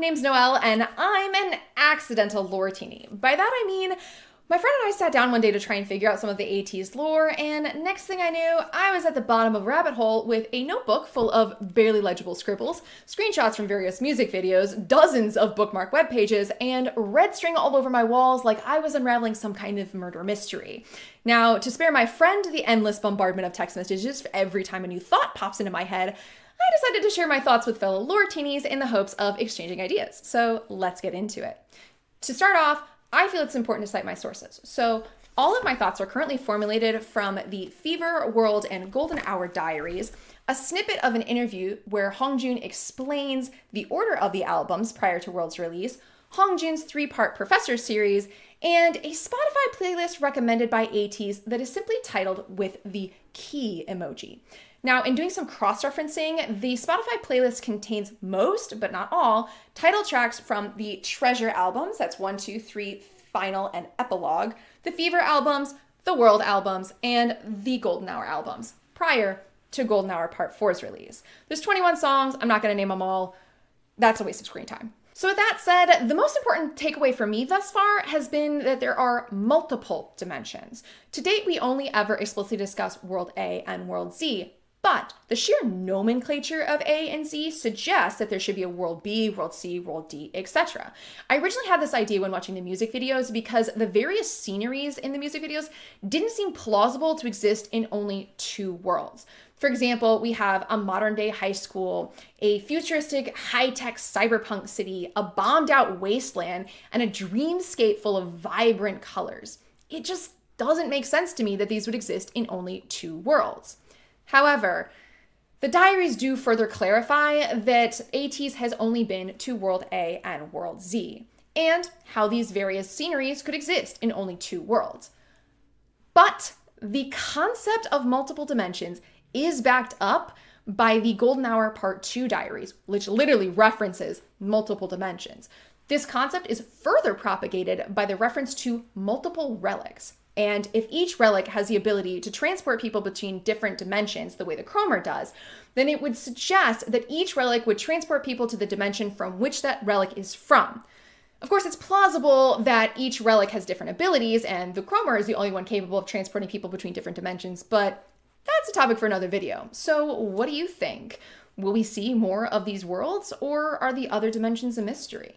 name's Noelle, and I'm an accidental loretiny. By that I mean, my friend and I sat down one day to try and figure out some of the ATEEZ lore, and next thing I knew, I was at the bottom of a rabbit hole with a notebook full of barely legible scribbles, screenshots from various music videos, dozens of bookmark web pages, and red string all over my walls like I was unraveling some kind of murder mystery. Now, to spare my friend the endless bombardment of text messages every time a new thought pops into my head, I decided to share my thoughts with fellow loretinis in the hopes of exchanging ideas. So let's get into it. To start off, I feel it's important to cite my sources. So all of my thoughts are currently formulated from the Fever, World, and Golden Hour diaries, a snippet of an interview where Hongjoong explains the order of the albums prior to World's release, Hongjoong's 3-part Professor series, and a Spotify playlist recommended by ATEEZ that is simply titled with the key emoji. Now, in doing some cross-referencing, the Spotify playlist contains most, but not all, title tracks from the Treasure albums, that's 1, 2, 3, Final, and Epilogue, the Fever albums, the World albums, and the Golden Hour albums, prior to Golden Hour Part 4's release. There's 21 songs, I'm not going to name them all. That's a waste of screen time. So with that said, the most important takeaway for me thus far has been that there are multiple dimensions. To date, we only ever explicitly discuss World A and World Z, but the sheer nomenclature of A and Z suggests that there should be a World B, World C, World D, etc. I originally had this idea when watching the music videos because the various sceneries in the music videos didn't seem plausible to exist in only 2 worlds. For example, we have a modern-day high school, a futuristic high-tech cyberpunk city, a bombed-out wasteland, and a dreamscape full of vibrant colors. It just doesn't make sense to me that these would exist in only 2 worlds. However, the diaries do further clarify that ATEEZ has only been to World A and World Z, and how these various sceneries could exist in only 2 worlds. But the concept of multiple dimensions is backed up by the Golden Hour Part 2 diaries, which literally references multiple dimensions. This concept is further propagated by the reference to multiple relics. And if each relic has the ability to transport people between different dimensions, the way the Chromer does, then it would suggest that each relic would transport people to the dimension from which that relic is from. Of course, it's plausible that each relic has different abilities, and the Chromer is the only one capable of transporting people between different dimensions, but that's a topic for another video. So what do you think? Will we see more of these worlds, or are the other dimensions a mystery?